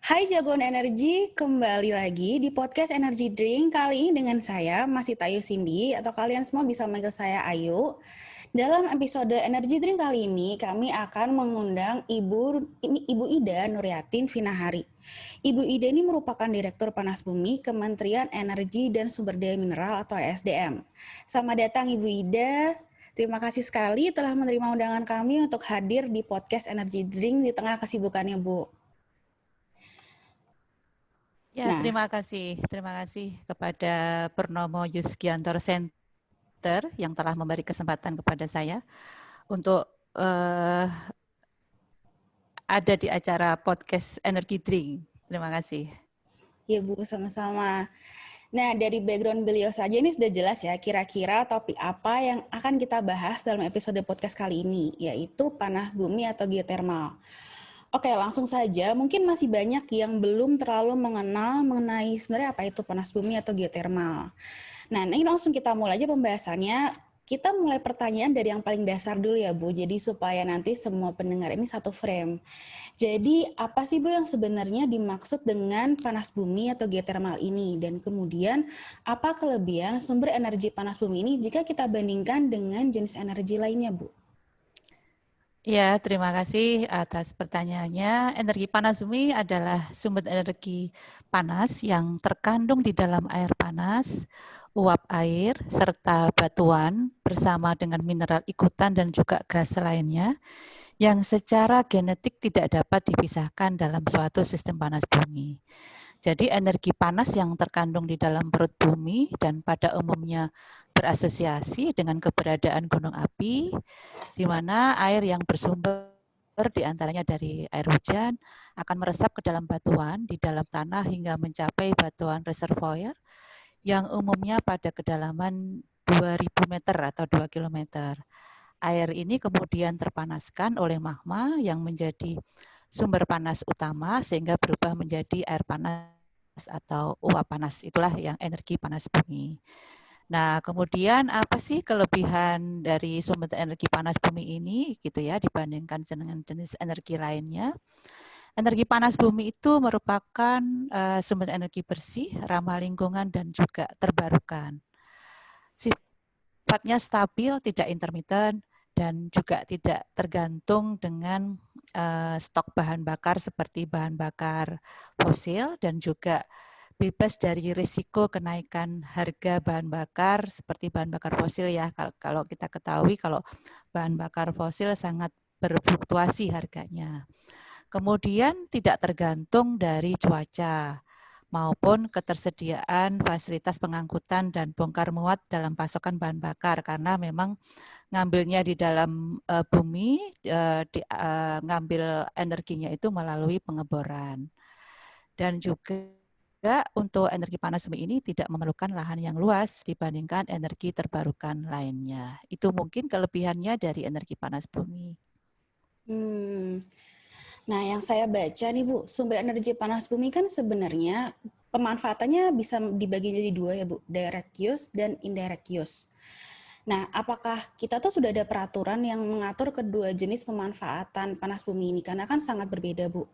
Hai Jagoan Energi, kembali lagi di podcast Energy Drink. Kali ini dengan saya, masih Tayu Cindy, atau kalian semua bisa manggil saya Ayu. Dalam episode Energy Drink kali ini, kami akan mengundang Ibu Ida Nuryatin Vinahari. Ibu Ida ini merupakan Direktur Panas Bumi Kementerian Energi dan Sumber Daya Mineral atau ESDM. Selamat datang Ibu Ida. Terima kasih sekali telah menerima undangan kami untuk hadir di podcast Energy Drink di tengah kesibukannya, Bu. Ya, terima kasih kepada Purnomo Yusgiantoro Center yang telah memberi kesempatan kepada saya untuk ada di acara podcast Energy Drink. Terima kasih. Ya Bu, sama-sama. Nah, dari background beliau saja ini sudah jelas ya, kira-kira topik apa yang akan kita bahas dalam episode podcast kali ini, yaitu panas bumi atau geotermal. Oke, langsung saja. Mungkin masih banyak yang belum terlalu mengenal mengenai sebenarnya apa itu panas bumi atau geotermal. Nah, ini langsung kita mulai aja pembahasannya. Kita mulai pertanyaan dari yang paling dasar dulu ya, Bu. Jadi supaya nanti semua pendengar ini satu frame. Jadi apa sih Bu yang sebenarnya dimaksud dengan panas bumi atau geotermal ini? Dan kemudian apa kelebihan sumber energi panas bumi ini jika kita bandingkan dengan jenis energi lainnya, Bu? Ya, terima kasih atas pertanyaannya. Energi panas bumi adalah sumber energi panas yang terkandung di dalam air panas, uap air, serta batuan bersama dengan mineral ikutan dan juga gas lainnya yang secara genetik tidak dapat dipisahkan dalam suatu sistem panas bumi. Jadi energi panas yang terkandung di dalam perut bumi dan pada umumnya berasosiasi dengan keberadaan gunung api, di mana air yang bersumber diantaranya dari air hujan akan meresap ke dalam batuan di dalam tanah hingga mencapai batuan reservoir yang umumnya pada kedalaman 2000 meter atau 2 kilometer. Air ini kemudian terpanaskan oleh magma yang menjadi sumber panas utama sehingga berubah menjadi air panas atau uap panas. Itulah yang energi panas bumi. Nah, kemudian apa sih kelebihan dari sumber energi panas bumi ini gitu ya dibandingkan dengan jenis energi lainnya? Energi panas bumi itu merupakan sumber energi bersih, ramah lingkungan dan juga terbarukan. Sifatnya stabil, tidak intermittent dan juga tidak tergantung dengan stok bahan bakar seperti bahan bakar fosil dan juga bebas dari risiko kenaikan harga bahan bakar seperti bahan bakar fosil ya. Kalau kita ketahui kalau bahan bakar fosil sangat berfluktuasi harganya. Kemudian tidak tergantung dari cuaca maupun ketersediaan fasilitas pengangkutan dan bongkar muat dalam pasokan bahan bakar karena memang ngambilnya di dalam bumi, ngambil energinya itu melalui pengeboran. Dan juga untuk energi panas bumi ini tidak memerlukan lahan yang luas dibandingkan energi terbarukan lainnya. Itu mungkin kelebihannya dari energi panas bumi. Nah, yang saya baca nih Bu, sumber energi panas bumi kan sebenarnya pemanfaatannya bisa dibagi menjadi dua ya Bu, direct use dan indirect use. Nah, apakah kita tuh sudah ada peraturan yang mengatur kedua jenis pemanfaatan panas bumi ini? Karena kan sangat berbeda, Bu.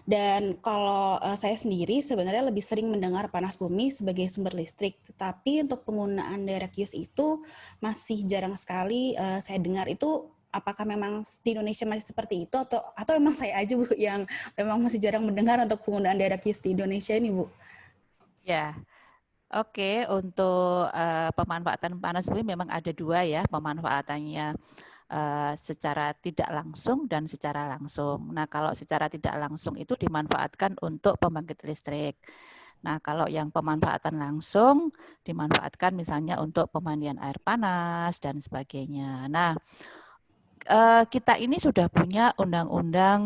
Dan kalau saya sendiri sebenarnya lebih sering mendengar panas bumi sebagai sumber listrik. Tetapi untuk penggunaan direct use itu masih jarang sekali saya dengar itu. Apakah memang di Indonesia masih seperti itu atau memang saya aja Bu yang memang masih jarang mendengar untuk penggunaan direct use di Indonesia ini, Bu? Ya, oke. Untuk pemanfaatan panas bumi memang ada dua ya pemanfaatannya. Secara tidak langsung dan secara langsung. Nah, kalau secara tidak langsung itu dimanfaatkan untuk pembangkit listrik. Nah, kalau yang pemanfaatan langsung dimanfaatkan misalnya untuk pemandian air panas dan sebagainya. Nah, kita ini sudah punya Undang-Undang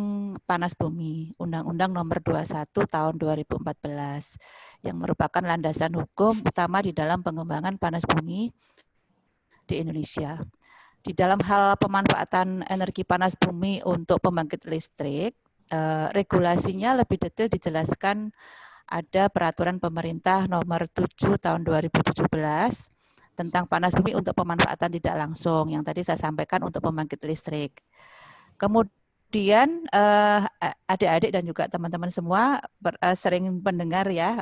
Panas Bumi, Undang-Undang Nomor 21 Tahun 2014, yang merupakan landasan hukum utama di dalam pengembangan panas bumi di Indonesia. Di dalam hal pemanfaatan energi panas bumi untuk pembangkit listrik, regulasinya lebih detail dijelaskan ada peraturan pemerintah nomor 7 tahun 2017 tentang panas bumi untuk pemanfaatan tidak langsung yang tadi saya sampaikan untuk pembangkit listrik. Kemudian Kemudian adik-adik dan juga teman-teman semua sering mendengar ya,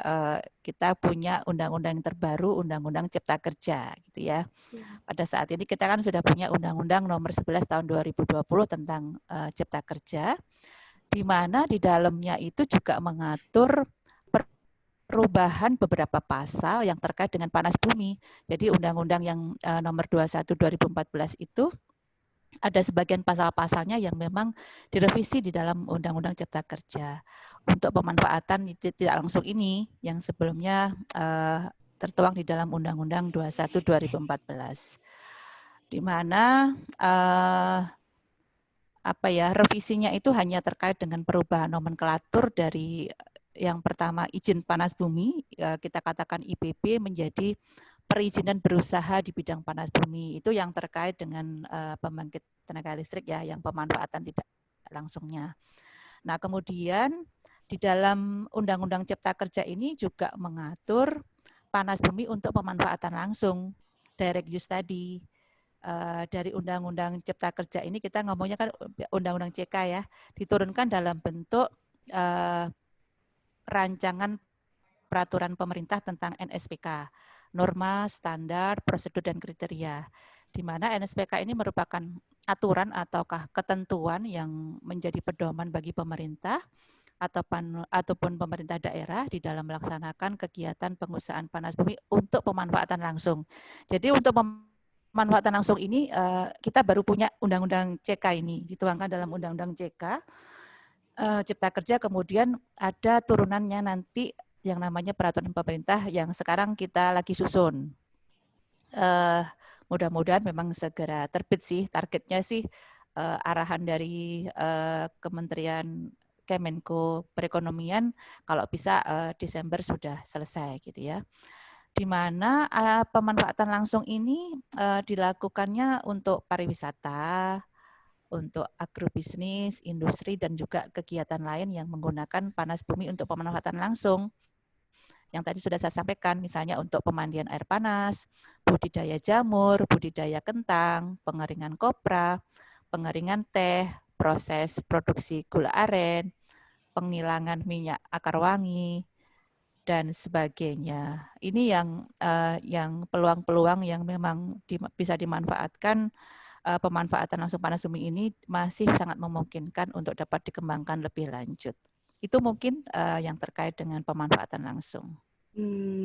kita punya undang-undang terbaru, Undang-Undang Cipta Kerja gitu ya. Pada saat ini kita kan sudah punya Undang-Undang Nomor 11 Tahun 2020 tentang Cipta Kerja, di mana di dalamnya itu juga mengatur perubahan beberapa pasal yang terkait dengan panas bumi. Jadi Undang-Undang yang Nomor 21 2014 itu ada sebagian pasal-pasalnya yang memang direvisi di dalam Undang-Undang Cipta Kerja untuk pemanfaatan tidak langsung ini yang sebelumnya tertuang di dalam Undang-Undang 21 2014, di mana revisinya itu hanya terkait dengan perubahan nomenklatur dari yang pertama izin panas bumi, kita katakan IPB, menjadi perizinan berusaha di bidang panas bumi. Itu yang terkait dengan pembangkit tenaga listrik ya, yang pemanfaatan tidak langsungnya. Nah, kemudian di dalam Undang-Undang Cipta Kerja ini juga mengatur panas bumi untuk pemanfaatan langsung, direct use tadi. Dari Undang-Undang Cipta Kerja ini kita ngomongnya kan Undang-Undang CK ya, diturunkan dalam bentuk rancangan peraturan pemerintah tentang NSPK, norma, standar, prosedur, dan kriteria, di mana NSPK ini merupakan aturan ataukah ketentuan yang menjadi pedoman bagi pemerintah ataupun pemerintah daerah di dalam melaksanakan kegiatan pengusahaan panas bumi untuk pemanfaatan langsung. Jadi untuk pemanfaatan langsung ini kita baru punya Undang-Undang CK ini, dituangkan dalam Undang-Undang CK Cipta Kerja, kemudian ada turunannya nanti yang namanya peraturan pemerintah yang sekarang kita lagi susun. Mudah-mudahan memang segera terbit sih, targetnya sih arahan dari Kementerian Kemenko Perekonomian kalau bisa Desember sudah selesai gitu ya. Di mana pemanfaatan langsung ini dilakukannya untuk pariwisata, untuk agrobisnis, industri, dan juga kegiatan lain yang menggunakan panas bumi untuk pemanfaatan langsung. Yang tadi sudah saya sampaikan, misalnya untuk pemandian air panas, budidaya jamur, budidaya kentang, pengeringan kopra, pengeringan teh, proses produksi gula aren, penghilangan minyak akar wangi, dan sebagainya. Ini yang peluang-peluang yang memang bisa dimanfaatkan. Pemanfaatan langsung panas bumi ini masih sangat memungkinkan untuk dapat dikembangkan lebih lanjut. Itu mungkin yang terkait dengan pemanfaatan langsung.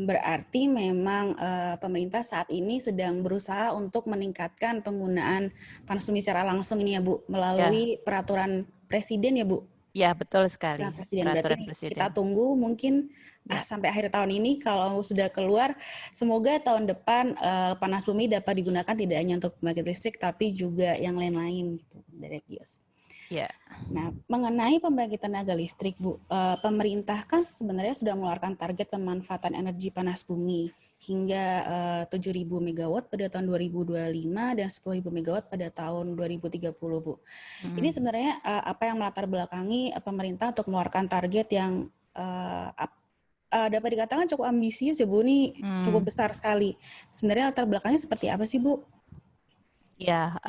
Berarti memang pemerintah saat ini sedang berusaha untuk meningkatkan penggunaan panas bumi secara langsung ini ya Bu, melalui peraturan presiden ya Bu? Ya, betul sekali. Peraturan presiden. Peraturan Berarti presiden. kita tunggu mungkin sampai akhir tahun ini kalau sudah keluar, semoga tahun depan panas bumi dapat digunakan tidak hanya untuk pembangkit listrik tapi juga yang lain-lain gitu dari GIOS. Ya. Nah, mengenai pembangkit tenaga listrik, Bu, pemerintah kan sebenarnya sudah mengeluarkan target pemanfaatan energi panas bumi hingga 7.000 megawatt pada tahun 2025 dan 10.000 megawatt pada tahun 2030, Bu. Ini sebenarnya apa yang melatar belakangi pemerintah untuk mengeluarkan target yang dapat dikatakan cukup ambisius ya, Bu, ini cukup besar sekali. Sebenarnya latar belakangnya seperti apa sih, Bu? Ya,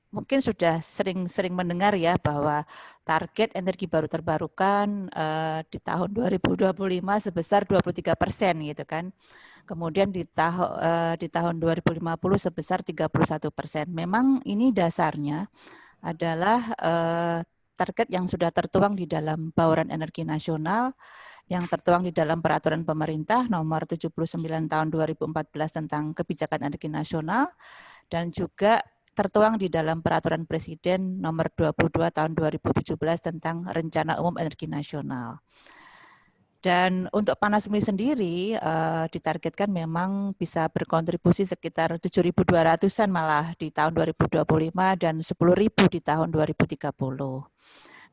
mungkin sudah sering mendengar ya bahwa target energi baru terbarukan di tahun 2025 sebesar 23% gitu kan. Kemudian di tahun 2050 sebesar 31%. Memang ini dasarnya adalah target yang sudah tertuang di dalam Bauran Energi Nasional, yang tertuang di dalam Peraturan Pemerintah Nomor 79 Tahun 2014 tentang Kebijakan Energi Nasional, dan juga tertuang di dalam Peraturan Presiden Nomor 22 Tahun 2017 tentang Rencana Umum Energi Nasional. Dan untuk panas bumi sendiri ditargetkan memang bisa berkontribusi sekitar 7.200-an malah di tahun 2025 dan 10.000 di tahun 2030.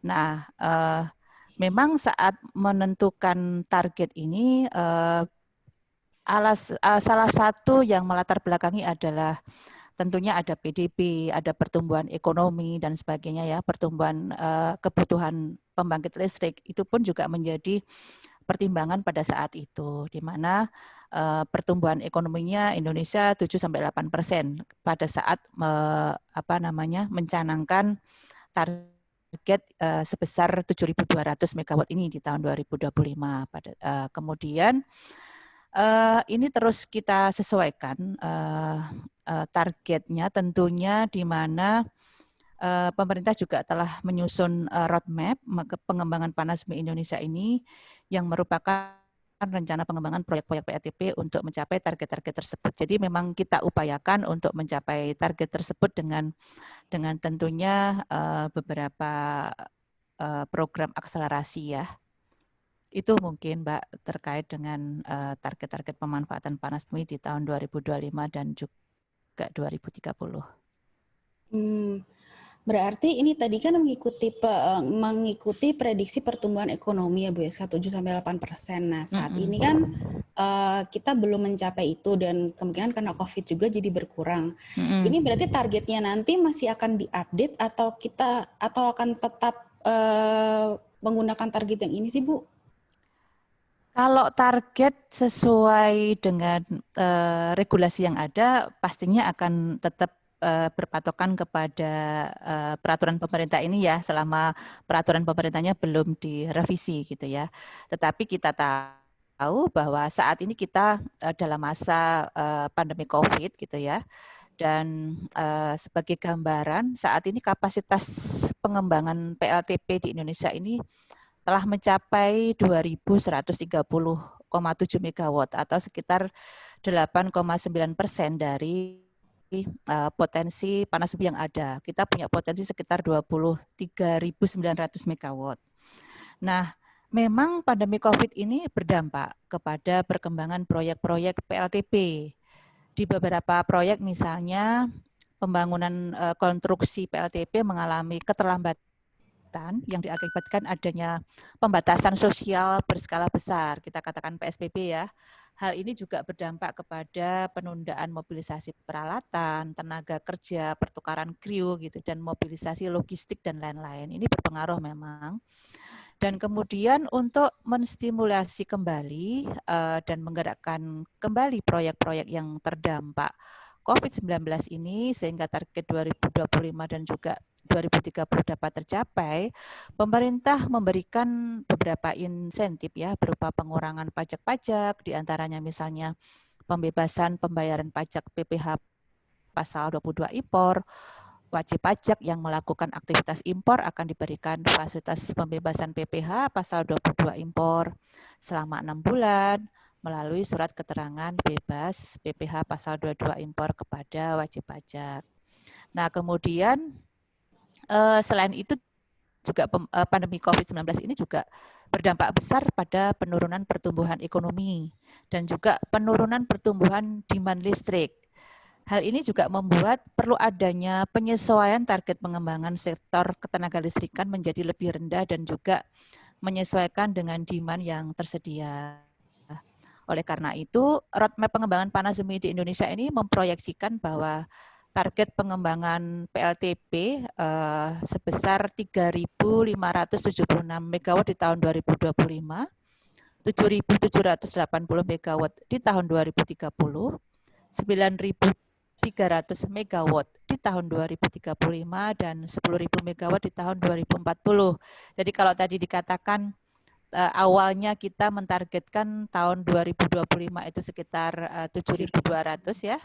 Nah, memang saat menentukan target ini salah satu yang melatar belakangi adalah tentunya ada PDB, ada pertumbuhan ekonomi dan sebagainya ya, pertumbuhan kebutuhan pembangkit listrik itu pun juga menjadi pertimbangan pada saat itu, di mana pertumbuhan ekonominya Indonesia 7-8% pada saat mencanangkan target target sebesar 7.200 megawatt ini di tahun 2025. Kemudian ini terus kita sesuaikan targetnya tentunya di mana pemerintah juga telah menyusun roadmap pengembangan panas bumi Indonesia ini yang merupakan rencana pengembangan proyek-proyek PLTP untuk mencapai target-target tersebut. Jadi memang kita upayakan untuk mencapai target tersebut dengan tentunya beberapa program akselerasi ya. Itu mungkin Mbak terkait dengan target-target pemanfaatan panas bumi di tahun 2025 dan juga 2030. Berarti ini tadi kan mengikuti prediksi pertumbuhan ekonomi ya Bu ya, 7-8%. Nah saat ini kan kita belum mencapai itu dan kemungkinan karena COVID juga jadi berkurang. Ini berarti targetnya nanti masih akan diupdate atau akan tetap menggunakan target yang ini sih Bu? Kalau target sesuai dengan regulasi yang ada, pastinya akan tetap berpatokan kepada peraturan pemerintah ini ya, selama peraturan pemerintahnya belum direvisi gitu ya. Tetapi kita tahu bahwa saat ini kita dalam masa pandemi COVID gitu ya, dan sebagai gambaran saat ini kapasitas pengembangan PLTP di Indonesia ini telah mencapai 2.130,7 megawatt atau sekitar 8,9% dari potensi panas bumi yang ada. Kita punya potensi sekitar 23.900 megawatt. Nah, memang pandemi COVID ini berdampak kepada perkembangan proyek-proyek PLTP. Di beberapa proyek misalnya pembangunan konstruksi PLTP mengalami keterlambatan yang diakibatkan adanya pembatasan sosial berskala besar, kita katakan PSBB ya. Hal ini juga berdampak kepada penundaan mobilisasi peralatan, tenaga kerja, pertukaran kru gitu, dan mobilisasi logistik dan lain-lain. Ini berpengaruh memang. Dan kemudian untuk menstimulasi kembali dan menggerakkan kembali proyek-proyek yang terdampak COVID-19 ini sehingga target 2025 dan juga 2030 dapat tercapai, pemerintah memberikan beberapa insentif ya berupa pengurangan pajak-pajak, diantaranya misalnya pembebasan pembayaran pajak PPh pasal 22 impor, wajib pajak yang melakukan aktivitas impor akan diberikan fasilitas pembebasan PPh pasal 22 impor selama 6 bulan, melalui surat keterangan bebas PPh pasal 22 impor kepada wajib pajak. Nah, kemudian selain itu juga pandemi COVID-19 ini juga berdampak besar pada penurunan pertumbuhan ekonomi dan juga penurunan pertumbuhan demand listrik. Hal ini juga membuat perlu adanya penyesuaian target pengembangan sektor ketenaga listrikan menjadi lebih rendah dan juga menyesuaikan dengan demand yang tersedia. Oleh karena itu, roadmap pengembangan panas bumi di Indonesia ini memproyeksikan bahwa target pengembangan PLTP sebesar 3.576 megawatt di tahun 2025, 7.780 megawatt di tahun 2030, 9.300 megawatt di tahun 2035, dan 10.000 megawatt di tahun 2040. Jadi kalau tadi dikatakan awalnya kita mentargetkan tahun 2025 itu sekitar 7.200 ya,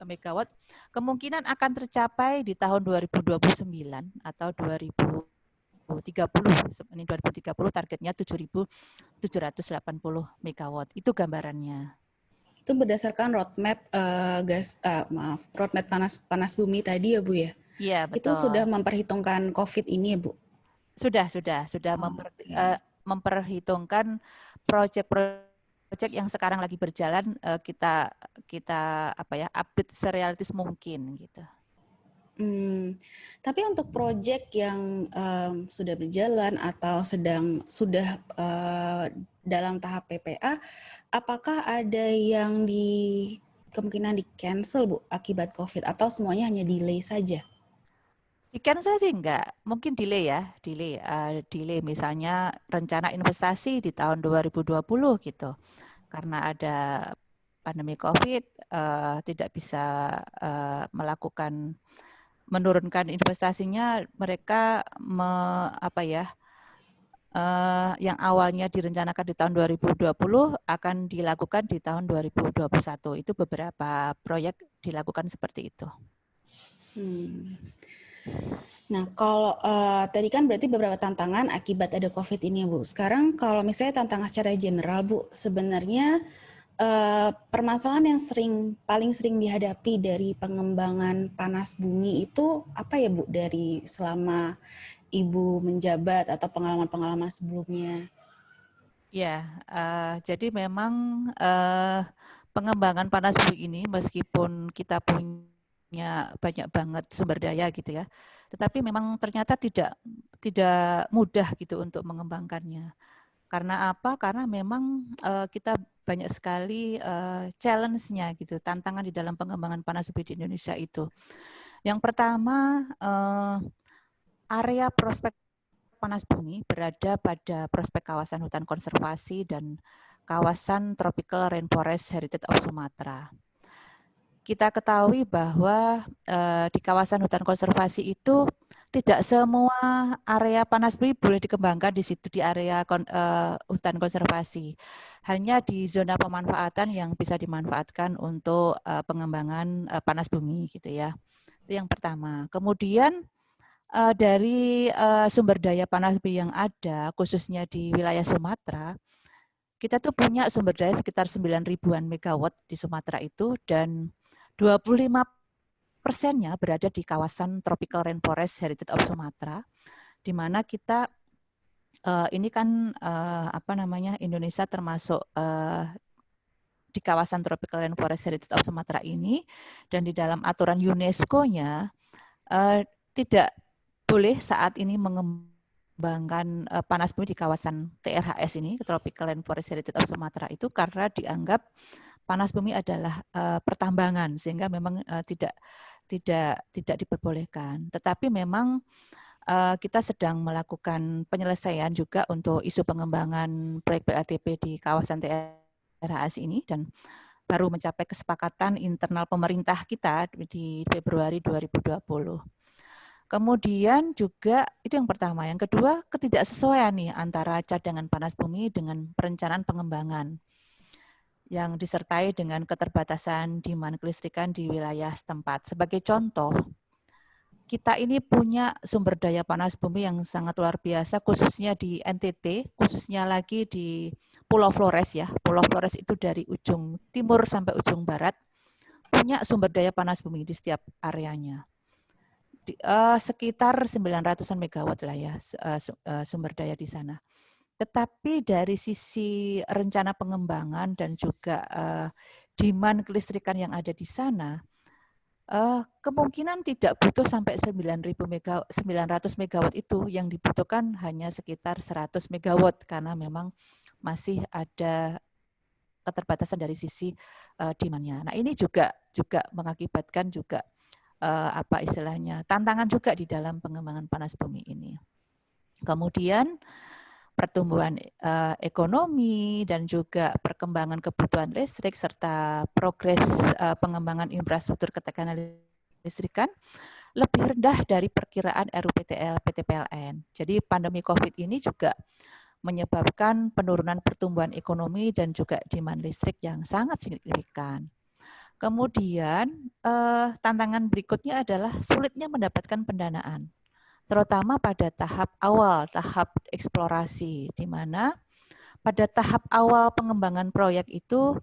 megawatt, kemungkinan akan tercapai di tahun 2029 atau 2030. Ini 2030 targetnya 7.780 megawatt. Itu gambarannya. Itu berdasarkan roadmap roadmap panas bumi tadi ya Bu ya? Iya, betul. Itu sudah memperhitungkan COVID ini ya Bu? Sudah memperhitungkan proyek-proyek yang sekarang lagi berjalan, kita update serealistis mungkin gitu. Tapi untuk proyek yang sudah berjalan atau sudah dalam tahap PPA, apakah ada yang kemungkinan di cancel Bu akibat COVID atau semuanya hanya delay saja? Di cancel sih enggak, mungkin delay ya, delay misalnya rencana investasi di tahun 2020 gitu. Karena ada pandemi COVID tidak bisa melakukan menurunkan investasinya, mereka yang awalnya direncanakan di tahun 2020 akan dilakukan di tahun 2021. Itu beberapa proyek dilakukan seperti itu. Nah, kalau tadi kan berarti beberapa tantangan akibat ada COVID ini, Bu. Sekarang kalau misalnya tantangan secara general, Bu, sebenarnya permasalahan yang paling sering dihadapi dari pengembangan panas bumi itu apa ya, Bu, dari selama Ibu menjabat atau pengalaman-pengalaman sebelumnya? Ya, jadi memang pengembangan panas bumi ini meskipun kita punya banyak banget sumber daya gitu ya, tetapi memang ternyata tidak mudah gitu untuk mengembangkannya. Karena apa? Karena memang kita banyak sekali challenge-nya gitu, tantangan di dalam pengembangan panas bumi di Indonesia itu. Yang pertama, area prospek panas bumi berada pada prospek kawasan hutan konservasi dan kawasan Tropical Rainforest Heritage of Sumatera. Kita ketahui bahwa di kawasan hutan konservasi itu tidak semua area panas bumi boleh dikembangkan di situ di area hutan konservasi. Hanya di zona pemanfaatan yang bisa dimanfaatkan untuk pengembangan panas bumi gitu ya. Itu yang pertama. Kemudian dari sumber daya panas bumi yang ada, khususnya di wilayah Sumatera, kita tuh punya sumber daya sekitar 9 ribuan megawatt di Sumatera itu, dan 25%-nya berada di kawasan Tropical Rainforest Heritage of Sumatera, di mana kita ini kan Indonesia termasuk di kawasan Tropical Rainforest Heritage of Sumatera ini, dan di dalam aturan UNESCO-nya tidak boleh saat ini mengembangkan panas bumi di kawasan TRHS ini, Tropical Rainforest Heritage of Sumatera itu, karena dianggap panas bumi adalah pertambangan, sehingga memang tidak diperbolehkan. Tetapi memang kita sedang melakukan penyelesaian juga untuk isu pengembangan proyek PLTP di kawasan TRHS ini, dan baru mencapai kesepakatan internal pemerintah kita di Februari 2020. Kemudian juga itu yang pertama. Yang kedua, ketidaksesuaian nih antara cadangan panas bumi dengan perencanaan pengembangan yang disertai dengan keterbatasan demand kelistrikan di wilayah setempat. Sebagai contoh, kita ini punya sumber daya panas bumi yang sangat luar biasa, khususnya di NTT, khususnya lagi di Pulau Flores ya. Pulau Flores itu dari ujung timur sampai ujung barat, punya sumber daya panas bumi di setiap areanya. Sekitar 900-an megawatt lah ya sumber daya di sana. Tetapi dari sisi rencana pengembangan dan juga demand kelistrikan yang ada di sana, kemungkinan tidak butuh sampai 900 megawatt itu, yang dibutuhkan hanya sekitar 100 megawatt karena memang masih ada keterbatasan dari sisi demand-nya. Nah, ini juga mengakibatkan juga tantangan juga di dalam pengembangan panas bumi ini. Kemudian pertumbuhan ekonomi dan juga perkembangan kebutuhan listrik serta progres pengembangan infrastruktur ketegangan listrikan lebih rendah dari perkiraan RUPTL PT PLN. Jadi pandemi COVID ini juga menyebabkan penurunan pertumbuhan ekonomi dan juga demand listrik yang sangat signifikan. Kemudian tantangan berikutnya adalah sulitnya mendapatkan pendanaan, terutama pada tahap awal, tahap eksplorasi, di mana pada tahap awal pengembangan proyek itu,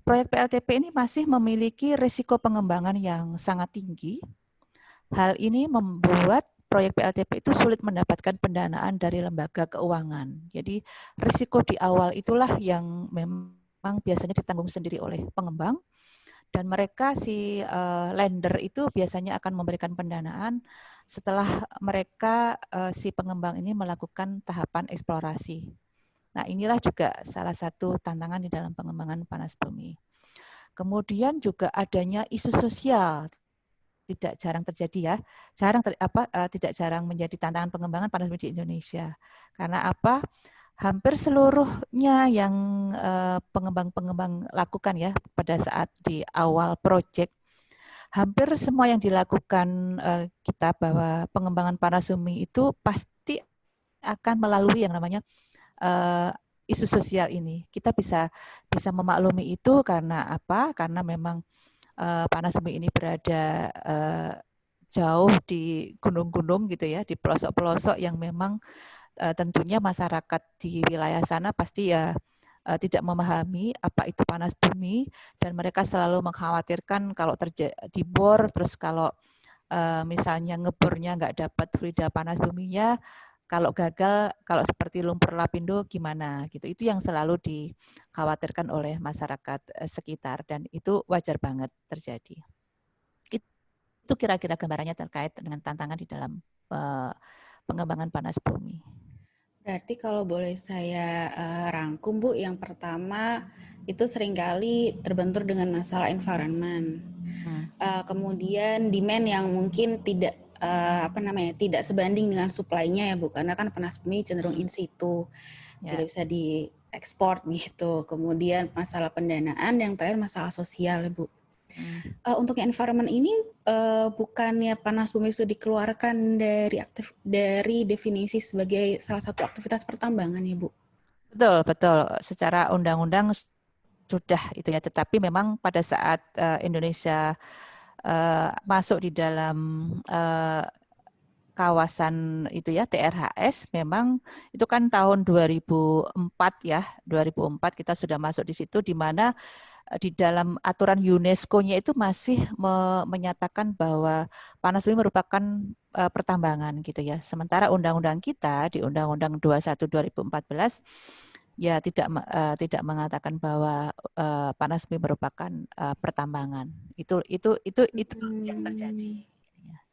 proyek PLTP ini masih memiliki risiko pengembangan yang sangat tinggi. Hal ini membuat proyek PLTP itu sulit mendapatkan pendanaan dari lembaga keuangan. Jadi risiko di awal itulah yang memang biasanya ditanggung sendiri oleh pengembang, dan mereka lender itu biasanya akan memberikan pendanaan setelah mereka si pengembang ini melakukan tahapan eksplorasi. Nah, inilah juga salah satu tantangan di dalam pengembangan panas bumi. Kemudian juga adanya isu sosial, tidak jarang terjadi ya, tidak jarang menjadi tantangan pengembangan panas bumi di Indonesia. Karena apa? Hampir seluruhnya yang pengembang-pengembang lakukan ya pada saat di awal proyek, hampir semua yang dilakukan kita bahwa pengembangan panas bumi itu pasti akan melalui yang namanya isu sosial ini. Kita bisa memaklumi itu karena apa? Karena memang panas bumi ini berada jauh di gunung-gunung gitu ya, di pelosok-pelosok yang memang tentunya masyarakat di wilayah sana pasti ya tidak memahami apa itu panas bumi, dan mereka selalu mengkhawatirkan kalau terjadi bor, terus kalau misalnya ngebornya nggak dapat fluida panas buminya, kalau gagal, kalau seperti lumpur lapindo gimana gitu. Itu yang selalu dikhawatirkan oleh masyarakat sekitar, dan itu wajar banget terjadi. Itu kira-kira gambarannya terkait dengan tantangan di dalam pengembangan panas bumi. Berarti kalau boleh saya rangkum Bu, yang pertama itu seringkali terbentur dengan masalah environment. Kemudian demand yang mungkin tidak tidak sebanding dengan supply-nya ya Bu, karena kan panas bumi cenderung in situ, tidak bisa diekspor gitu. Kemudian masalah pendanaan, yang terakhir masalah sosial ya Bu. Untuk environment ini bukannya panas bumi itu dikeluarkan dari definisi sebagai salah satu aktivitas pertambangan ya Bu? Betul. Secara undang-undang sudah itu ya, tetapi memang pada saat Indonesia masuk di dalam kawasan itu ya, TRHS, memang itu kan tahun 2004 ya, 2004 kita sudah masuk di situ, di mana di dalam aturan UNESCO-nya itu masih menyatakan bahwa panas bumi merupakan pertambangan gitu ya. Sementara undang-undang kita di Undang-Undang 21 2014 ya tidak mengatakan bahwa panas bumi merupakan pertambangan. Itu yang terjadi.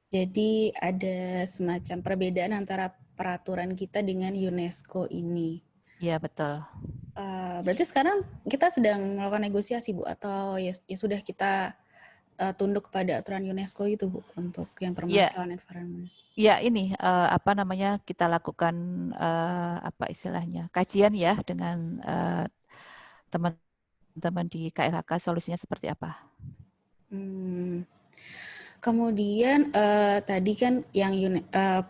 Jadi ada semacam perbedaan antara peraturan kita dengan UNESCO ini. Iya, betul. Berarti sekarang kita sedang melakukan negosiasi Bu, atau ya sudah kita tunduk kepada aturan UNESCO itu Bu untuk yang permasalahan environment? Ya, ini kita lakukan apa istilahnya, kajian ya dengan teman-teman di KLHK, solusinya seperti apa. Kemudian tadi kan yang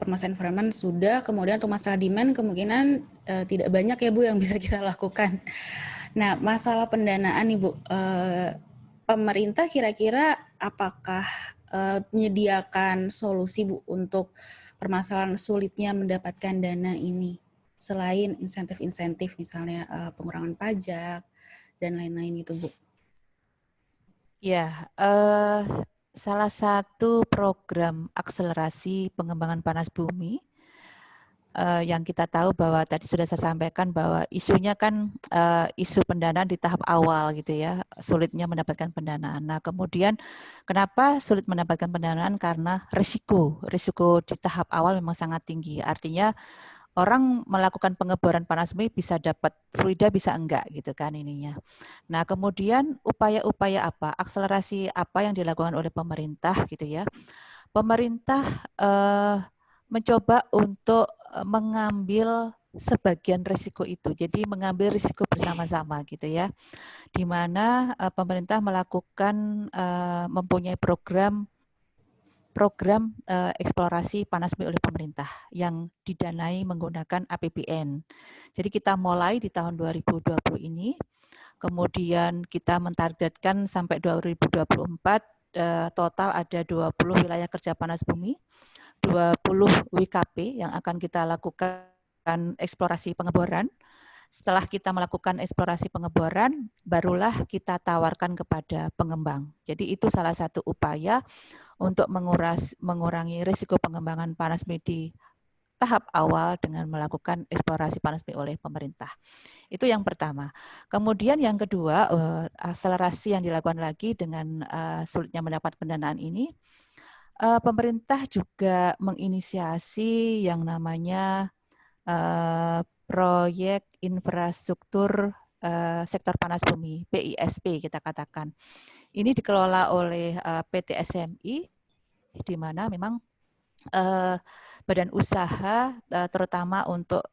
permasalahan environment sudah, kemudian untuk masalah demand kemungkinan tidak banyak ya Bu yang bisa kita lakukan. Nah, masalah pendanaan nih Bu, pemerintah kira-kira apakah menyediakan solusi Bu untuk permasalahan sulitnya mendapatkan dana ini, selain insentif-insentif misalnya pengurangan pajak dan lain-lain itu Bu? Ya, salah satu program akselerasi pengembangan panas bumi yang kita tahu bahwa tadi sudah saya sampaikan bahwa isunya kan isu pendanaan di tahap awal gitu ya, sulitnya mendapatkan pendanaan. Nah, kemudian kenapa sulit mendapatkan pendanaan? Karena risiko di tahap awal memang sangat tinggi. Artinya orang melakukan pengeboran panas bumi bisa dapat fluida, bisa enggak gitu kan ininya. Nah, kemudian upaya-upaya apa, akselerasi apa yang dilakukan oleh pemerintah gitu ya. Pemerintah mencoba untuk mengambil sebagian risiko itu. Jadi mengambil risiko bersama-sama gitu ya. Di mana pemerintah melakukan mempunyai program eksplorasi panas bumi oleh pemerintah yang didanai menggunakan APBN. Jadi kita mulai di tahun 2020 ini, kemudian kita mentargetkan sampai 2024 total ada 20 wilayah kerja panas bumi, 20 WKP yang akan kita lakukan eksplorasi pengeboran. Setelah kita melakukan eksplorasi pengeboran, barulah kita tawarkan kepada pengembang. Jadi itu salah satu upaya untuk mengurangi risiko pengembangan panas bumi di tahap awal dengan melakukan eksplorasi panas bumi oleh pemerintah. Itu yang pertama. Kemudian yang kedua, akselerasi yang dilakukan lagi dengan sulitnya mendapat pendanaan ini, pemerintah juga menginisiasi yang namanya proyek infrastruktur sektor panas bumi, PISP kita katakan. Ini dikelola oleh PT SMI, di mana memang badan usaha terutama untuk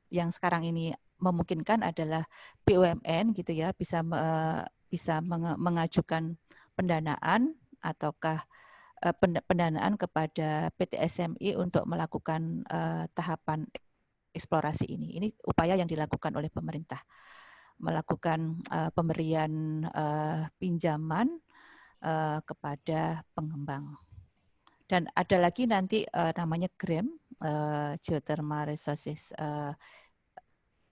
yang sekarang ini memungkinkan adalah BUMN gitu ya, bisa mengajukan pendanaan ataukah pendanaan kepada PT SMI untuk melakukan tahapan eksplorasi ini. Ini upaya yang dilakukan oleh pemerintah, melakukan pemberian pinjaman kepada pengembang. Dan ada lagi nanti namanya GREM, Geothermal Resources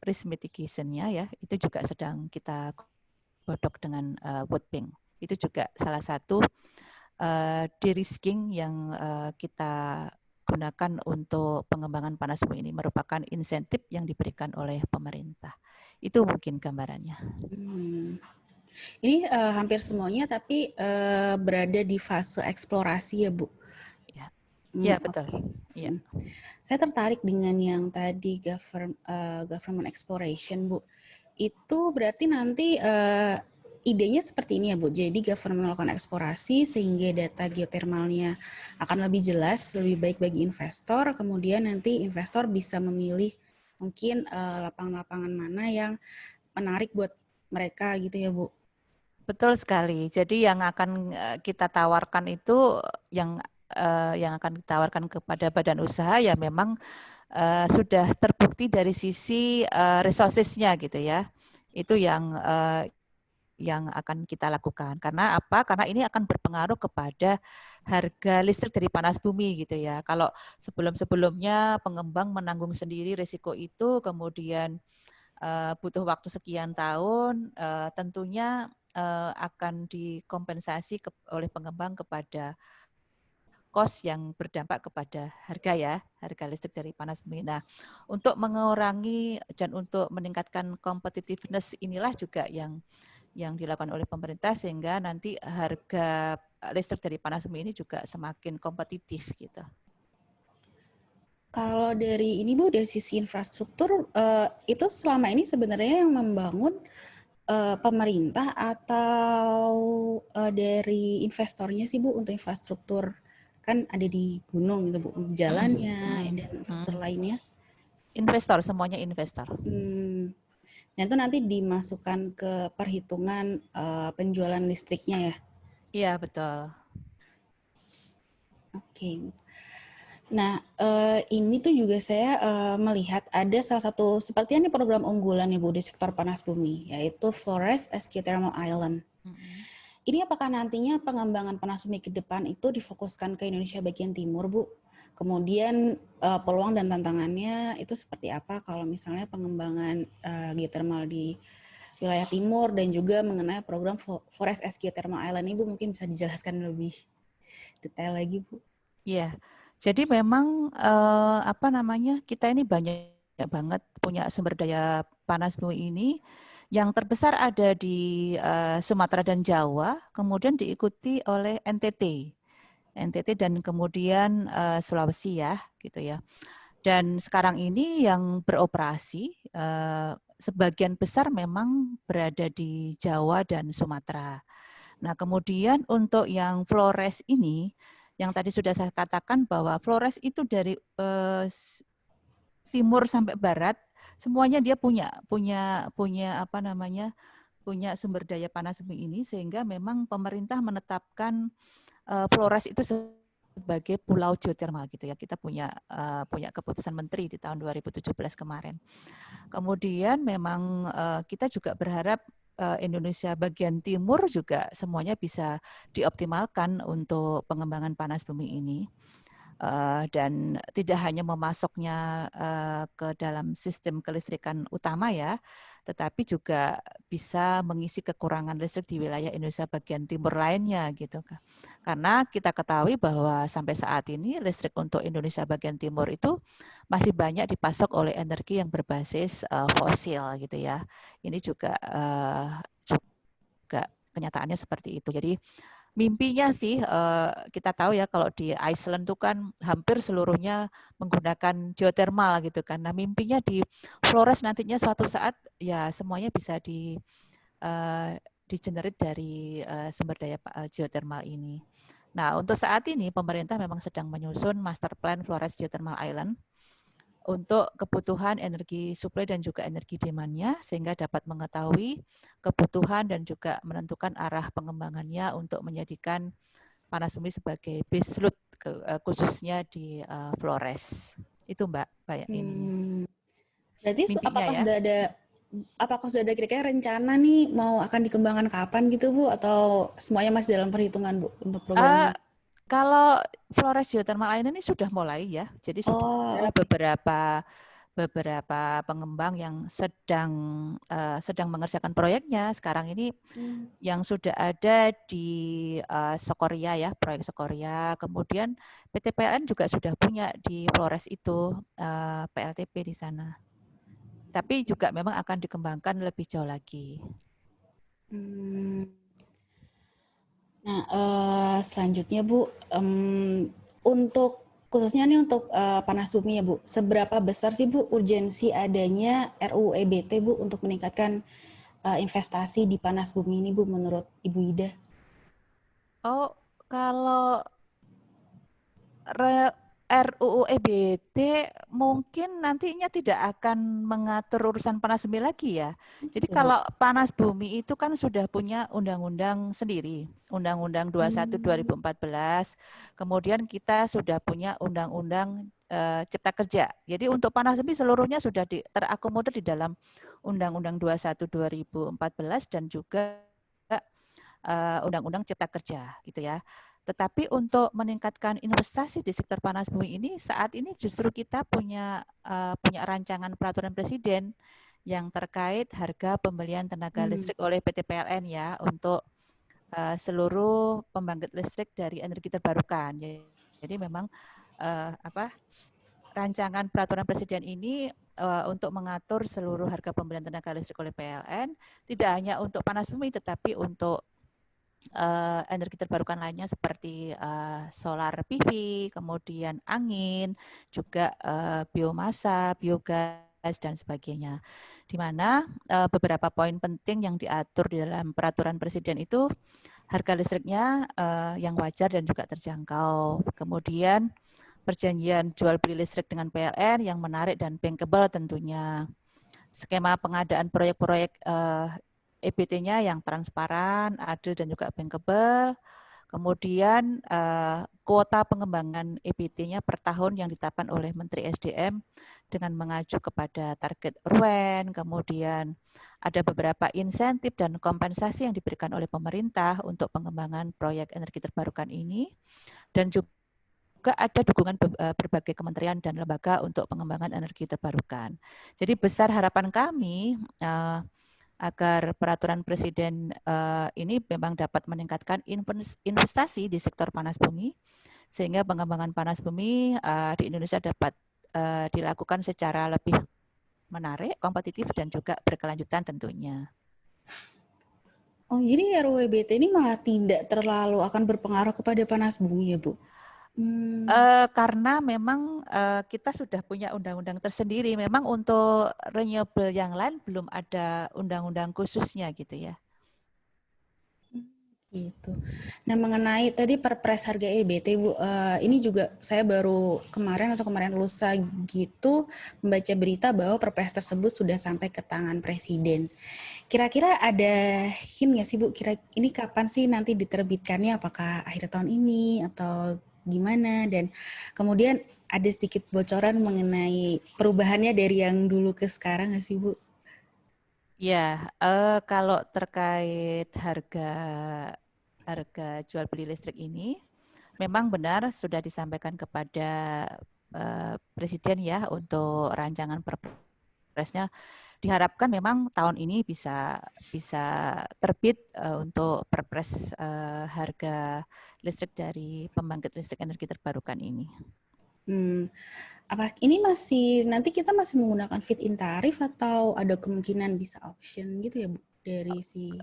Risk Mitigation-nya ya, itu juga sedang kita godok dengan World Bank. Itu juga salah satu de-risking yang kita gunakan untuk pengembangan panas bumi ini, merupakan insentif yang diberikan oleh pemerintah. Itu mungkin gambarannya. Ini hampir semuanya tapi berada di fase eksplorasi ya Bu? Ya, betul. Okay. Ya. Saya tertarik dengan yang tadi government exploration Bu. Itu berarti nanti idenya seperti ini ya Bu. Jadi government melakukan eksplorasi sehingga data geotermalnya akan lebih jelas, lebih baik bagi investor. Kemudian nanti investor bisa memilih mungkin lapangan-lapangan mana yang menarik buat mereka gitu ya Bu. Betul sekali. Jadi yang akan kita tawarkan itu yang akan ditawarkan kepada badan usaha ya memang sudah terbukti dari sisi resources-nya gitu ya. Itu yang akan kita lakukan. Karena apa? Karena ini akan berpengaruh kepada harga listrik dari panas bumi gitu ya. Kalau sebelum-sebelumnya pengembang menanggung sendiri risiko itu, kemudian butuh waktu sekian tahun, tentunya akan dikompensasi oleh pengembang kepada cost yang berdampak kepada harga listrik dari panas bumi. Nah, untuk mengurangi dan untuk meningkatkan competitiveness inilah juga yang dilakukan oleh pemerintah sehingga nanti harga listrik dari panas bumi ini juga semakin kompetitif gitu. Kalau dari ini Bu, dari sisi infrastruktur, itu selama ini sebenarnya yang membangun pemerintah atau dari investornya sih Bu untuk infrastruktur? Kan ada di gunung gitu Bu, jalannya dan infrastruktur lainnya. Investor, semuanya investor. Dan itu nanti dimasukkan ke perhitungan penjualan listriknya ya? Iya, betul. Oke. Nah, ini tuh juga saya melihat ada salah satu, sepertinya ini program unggulan ya Bu di sektor panas bumi, yaitu Flores as Geothermal Island. Ini apakah nantinya pengembangan panas bumi ke depan itu difokuskan ke Indonesia bagian timur Bu? Kemudian peluang dan tantangannya itu seperti apa kalau misalnya pengembangan geothermal di wilayah timur dan juga mengenai program Flores as Geothermal Island ini Bu mungkin bisa dijelaskan lebih detail lagi Bu? Iya. Jadi memang kita ini banyak banget punya sumber daya panas bumi ini. Yang terbesar ada di Sumatera dan Jawa, kemudian diikuti oleh NTT dan kemudian Sulawesi ya, gitu ya. Dan sekarang ini yang beroperasi sebagian besar memang berada di Jawa dan Sumatera. Nah, kemudian untuk yang Flores ini, yang tadi sudah saya katakan bahwa Flores itu dari timur sampai barat semuanya dia punya sumber daya panas bumi ini sehingga memang pemerintah menetapkan Flores itu sebagai pulau geotermal gitu ya. Kita punya keputusan menteri di tahun 2017 kemarin. Kemudian memang kita juga berharap Indonesia bagian timur juga semuanya bisa dioptimalkan untuk pengembangan panas bumi ini. Dan tidak hanya memasoknya ke dalam sistem kelistrikan utama ya, tetapi juga bisa mengisi kekurangan listrik di wilayah Indonesia bagian timur lainnya gitu. Karena kita ketahui bahwa sampai saat ini listrik untuk Indonesia bagian timur itu masih banyak dipasok oleh energi yang berbasis fosil gitu ya. Ini juga kenyataannya seperti itu. Jadi mimpinya sih kita tahu ya kalau di Iceland itu kan hampir seluruhnya menggunakan geothermal gitu kan. Nah mimpinya di Flores nantinya suatu saat ya semuanya bisa di-generate dari sumber daya geothermal ini. Nah untuk saat ini pemerintah memang sedang menyusun master plan Flores Geothermal Island untuk kebutuhan energi suplai dan juga energi demand-nya sehingga dapat mengetahui kebutuhan dan juga menentukan arah pengembangannya untuk menjadikan panas bumi sebagai baseload khususnya di Flores. Itu Mbak ininya. Berarti Mimpinya ya. apakah sudah ada kira-kira rencana nih mau akan dikembangkan kapan gitu Bu, atau semuanya masih dalam perhitungan Bu untuk program Uh, ini? kalau Flores Geothermal Island ini sudah mulai ya, jadi sudah Oh, ada oke. beberapa pengembang yang sedang mengerjakan proyeknya. Sekarang ini yang sudah ada di Sekoria ya, proyek Sekoria. Kemudian PT PLN juga sudah punya di Flores itu PLTP di sana. Tapi juga memang akan dikembangkan lebih jauh lagi. Nah, selanjutnya Bu, untuk khususnya nih untuk panas bumi ya Bu, seberapa besar sih Bu urgensi adanya RUU EBT Bu untuk meningkatkan investasi di panas bumi ini Bu menurut Ibu Ida? Oh, kalau RUU EBT mungkin nantinya tidak akan mengatur urusan panas bumi lagi ya. Jadi Ya, Bu. kalau panas bumi itu kan sudah punya undang-undang sendiri, Undang-Undang 21 2014. Kemudian kita sudah punya Undang-Undang Cipta Kerja. Jadi untuk panas bumi seluruhnya sudah terakomodir di dalam Undang-Undang 21 2014 dan juga Undang-Undang Cipta Kerja gitu ya. Tetapi untuk meningkatkan investasi di sektor panas bumi ini saat ini justru kita punya rancangan peraturan presiden yang terkait harga pembelian tenaga listrik oleh PT PLN ya untuk seluruh pembangkit listrik dari energi terbarukan. Jadi memang rancangan peraturan presiden ini untuk mengatur seluruh harga pembelian tenaga listrik oleh PLN tidak hanya untuk panas bumi tetapi untuk energi terbarukan lainnya seperti solar PV, kemudian angin, juga biomasa, biogas dan sebagainya. Di mana beberapa poin penting yang diatur di dalam peraturan presiden itu harga listriknya yang wajar dan juga terjangkau. Kemudian perjanjian jual beli listrik dengan PLN yang menarik dan bankable tentunya. Skema pengadaan proyek-proyek EBT-nya yang transparan, adil dan juga bankable. Kemudian kuota pengembangan EBT-nya per tahun yang ditetapkan oleh Menteri SDM dengan mengacu kepada target RUEN. Kemudian ada beberapa insentif dan kompensasi yang diberikan oleh pemerintah untuk pengembangan proyek energi terbarukan ini. Dan juga ada dukungan berbagai kementerian dan lembaga untuk pengembangan energi terbarukan. Jadi besar harapan kami agar peraturan presiden ini memang dapat meningkatkan investasi di sektor panas bumi, sehingga pengembangan panas bumi di Indonesia dapat dilakukan secara lebih menarik, kompetitif, dan juga berkelanjutan tentunya. Oh, jadi RUU EBT ini malah tidak terlalu akan berpengaruh kepada panas bumi ya Bu? Karena memang kita sudah punya undang-undang tersendiri. Memang untuk renewable yang lain belum ada undang-undang khususnya gitu ya. Gitu. Nah, mengenai tadi perpres harga EBT Bu, ini juga saya baru kemarin lusa gitu membaca berita bahwa perpres tersebut sudah sampai ke tangan presiden. Kira-kira ada hint nggak sih Bu, ini kapan sih nanti diterbitkannya? Apakah akhir tahun ini atau gimana? Dan kemudian ada sedikit bocoran mengenai perubahannya dari yang dulu ke sekarang nggak sih Bu? Ya, kalau terkait harga jual beli listrik ini, memang benar sudah disampaikan kepada Presiden ya untuk rancangan perpresnya. Diharapkan memang tahun ini bisa terbit untuk perpres harga listrik dari pembangkit listrik energi terbarukan ini. Apa ini nanti kita masih menggunakan feed-in tarif atau ada kemungkinan bisa auction gitu ya Bu dari si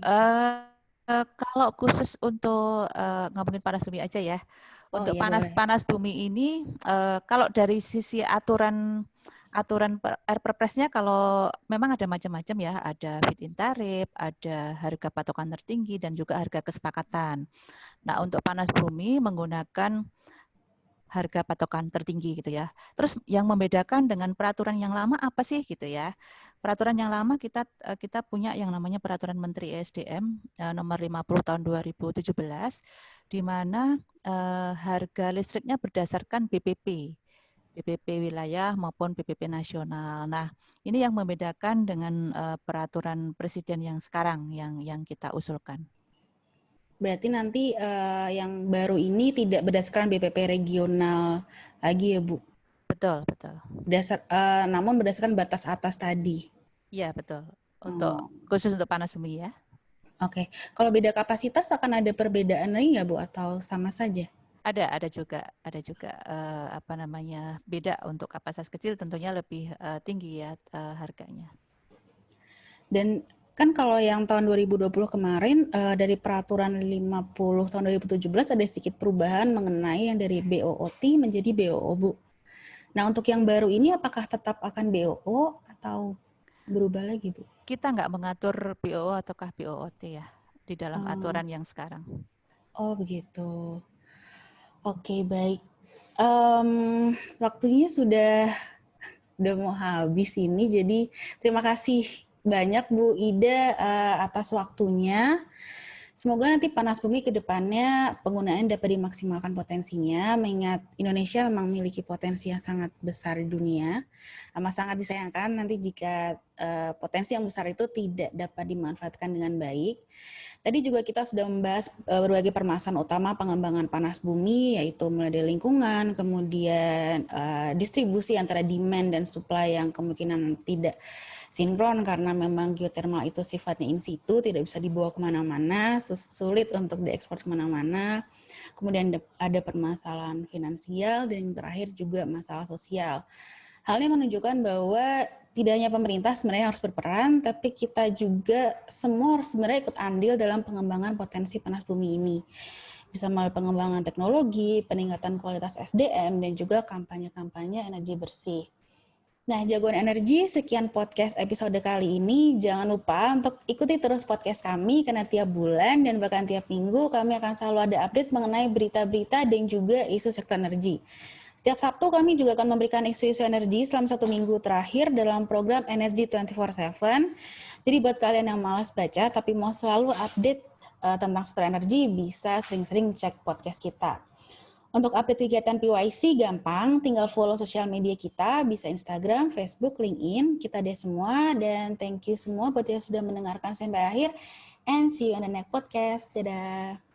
kalau khusus untuk ngomongin panas bumi aja ya. Untuk iya boleh. panas bumi ini kalau dari sisi aturan Perpresnya kalau memang ada macam-macam ya, ada feed-in tarif, ada harga patokan tertinggi dan juga harga kesepakatan. Nah, untuk panas bumi menggunakan harga patokan tertinggi gitu ya. Terus yang membedakan dengan peraturan yang lama apa sih gitu ya? Peraturan yang lama kita punya yang namanya Peraturan Menteri ESDM nomor 50 tahun 2017 di mana harga listriknya berdasarkan BPP wilayah maupun BPP nasional. Nah, ini yang membedakan dengan peraturan presiden yang sekarang yang kita usulkan. Berarti nanti yang baru ini tidak berdasarkan BPP regional lagi ya Bu? Betul, betul. Namun berdasarkan batas atas tadi. Iya, betul. Oh, Khusus untuk panas bumi ya. Oke. Kalau beda kapasitas akan ada perbedaan lagi nggak Bu atau sama saja? Ada juga apa namanya beda untuk kapasitas kecil tentunya lebih tinggi ya harganya. Dan kan kalau yang tahun 2020 kemarin dari peraturan 50 tahun 2017 ada sedikit perubahan mengenai yang dari BOOT menjadi BOO Bu. Nah untuk yang baru ini apakah tetap akan BOO atau berubah lagi Bu? Kita nggak mengatur BOO ataukah BOOT ya di dalam aturan yang sekarang. Oh begitu. Oke baik. Waktunya sudah mau habis ini, jadi terima kasih banyak Bu Ida atas waktunya. Semoga nanti Panas Bumi ke depannya penggunaan dapat dimaksimalkan potensinya, mengingat Indonesia memang memiliki potensi yang sangat besar di dunia. Amat sangat disayangkan nanti jika potensi yang besar itu tidak dapat dimanfaatkan dengan baik. Tadi juga kita sudah membahas berbagai permasalahan utama pengembangan panas bumi, yaitu mulai dari lingkungan, kemudian distribusi antara demand dan supply yang kemungkinan tidak sinkron karena memang geothermal itu sifatnya in situ, tidak bisa dibawa kemana-mana, sulit untuk diekspor kemana-mana. Kemudian ada permasalahan finansial dan yang terakhir juga masalah sosial. Hal ini menunjukkan bahwa tidak hanya pemerintah sebenarnya harus berperan, tapi kita juga semua harus sebenarnya ikut andil dalam pengembangan potensi panas bumi ini. Bisa melalui pengembangan teknologi, peningkatan kualitas SDM, dan juga kampanye-kampanye energi bersih. Nah, Jagoan Energi, sekian podcast episode kali ini. Jangan lupa untuk ikuti terus podcast kami, karena tiap bulan dan bahkan tiap minggu kami akan selalu ada update mengenai berita-berita dan juga isu sektor energi. Setiap Sabtu kami juga akan memberikan isu-isu energi selama 1 minggu terakhir dalam program Energi 24/7. Jadi buat kalian yang malas baca tapi mau selalu update tentang sektor energi, bisa sering-sering cek podcast kita. Untuk update kegiatan PYC gampang, tinggal follow sosial media kita, bisa Instagram, Facebook, LinkedIn, kita ada semua, dan thank you semua buat yang sudah mendengarkan sampai akhir, and see you on the next podcast. Dadah!